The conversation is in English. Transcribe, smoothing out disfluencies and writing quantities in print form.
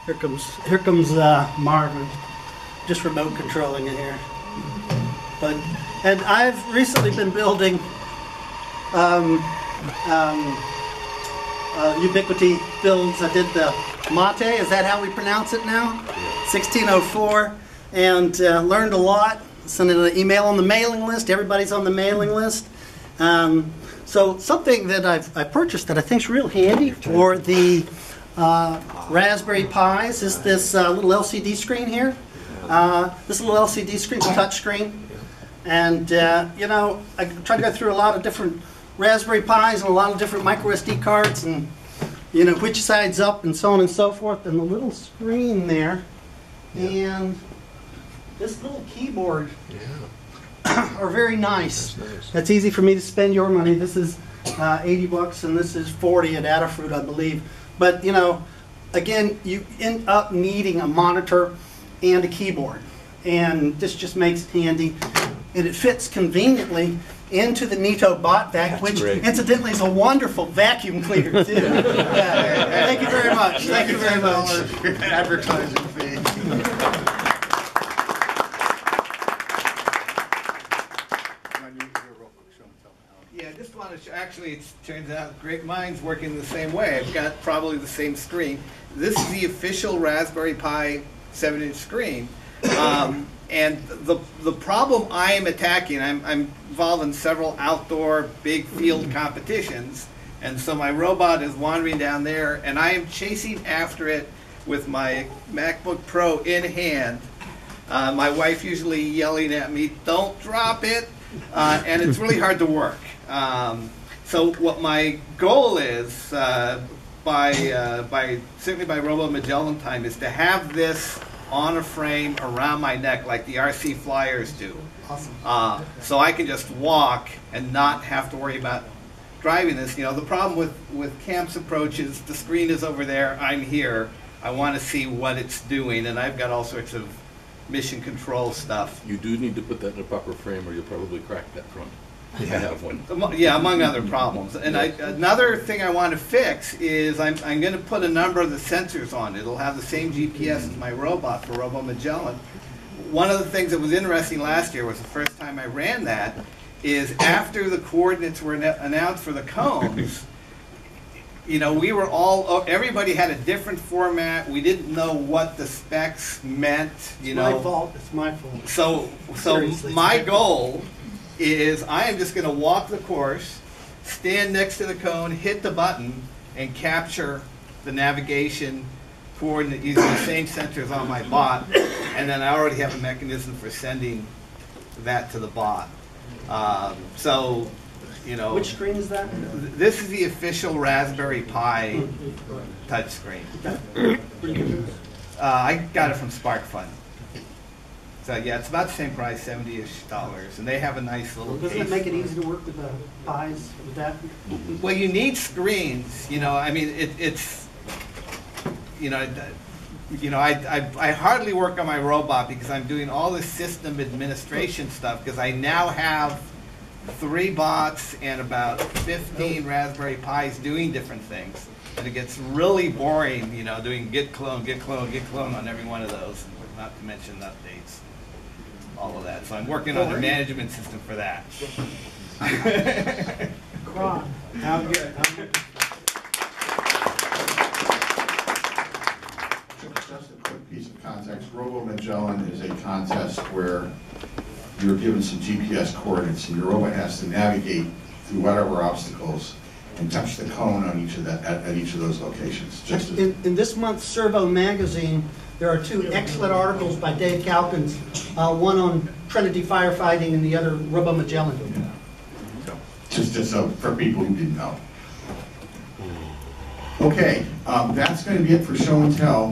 Here comes Marvin, just remote controlling it here. And I've recently been building Ubiquity builds. I did the Mate, is that how we pronounce it now? 1604, and learned a lot. Sent an email on the mailing list. Everybody's on the mailing list. So something that I purchased that I think is real handy for the Raspberry Pis is this little LCD screen here. This little LCD screen is a touch screen. And, you know, I tried to go through a lot of different Raspberry Pis and a lot of different micro SD cards and, you know, which side's up and so on and so forth. And the little screen there and this little keyboard are very nice. That's easy for me to spend your money. This is 80 bucks and this is 40 at Adafruit, I believe. But, you know, again, you end up needing a monitor and a keyboard. And this just makes it handy. And it fits conveniently into the Nito bot vac, which incidentally is a wonderful vacuum cleaner too. Thank you very much. Thank you very much. Advertising fee. Yeah, I just want to actually, it turns out great minds working the same way. I've got probably the same screen. This is the official Raspberry Pi 7-inch screen. And the problem I am attacking, I'm involved in several outdoor big field competitions, and so my robot is wandering down there, and I am chasing after it with my MacBook Pro in hand. My wife usually yelling at me, "Don't drop it," and it's really hard to work. So what my goal is, certainly by Robo Magellan time, is to have this on a frame around my neck like the RC Flyers do. Awesome. So I can just walk and not have to worry about driving this. You know, the problem with Camp's approach is the screen is over there, I'm here, I want to see what it's doing, and I've got all sorts of mission control stuff. You do need to put that in a proper frame or you'll probably crack that front. I have one. Yeah, among other problems. And another thing I want to fix is I'm going to put a number of the sensors on it. It'll have the same GPS as my robot for Robo Magellan. One of the things that was interesting last year was the first time I ran that is after the coordinates were announced for the cones, you know, we were all, everybody had a different format. We didn't know what the specs meant, you know. It's my fault. It's my fault. So Seriously, my goal is I am just going to walk the course, stand next to the cone, hit the button, and capture the navigation coordinate using the same sensors on my bot, and then I already have a mechanism for sending that to the bot. So, you know. Which screen is that? This is the official Raspberry Pi touchscreen. I got it from SparkFun. So yeah, it's about the same price, $70-ish, and they have a nice little Doesn't case. it make it easy to work with the Pis with that? Well, you need screens. You know, I mean, it's, you know, I hardly work on my robot because I'm doing all this system administration stuff because I now have 3 bots and about 15 Raspberry Pis doing different things, and it gets really boring. You know, doing git clone, git clone, git clone on every one of those, not to mention updates. All of that. So I'm working on the management system for that. Cron. How good. Just a quick piece of context. Robo Magellan is a contest where you're given some GPS coordinates and your robot has to navigate through whatever obstacles and touch the cone on each of that at each of those locations. Just as In this month's Servo magazine, there are 2 excellent articles by Dave Calkins, one on Trinity firefighting and the other Robo Magellan. so, just so for people who didn't know. Okay, that's going to be it for show and tell.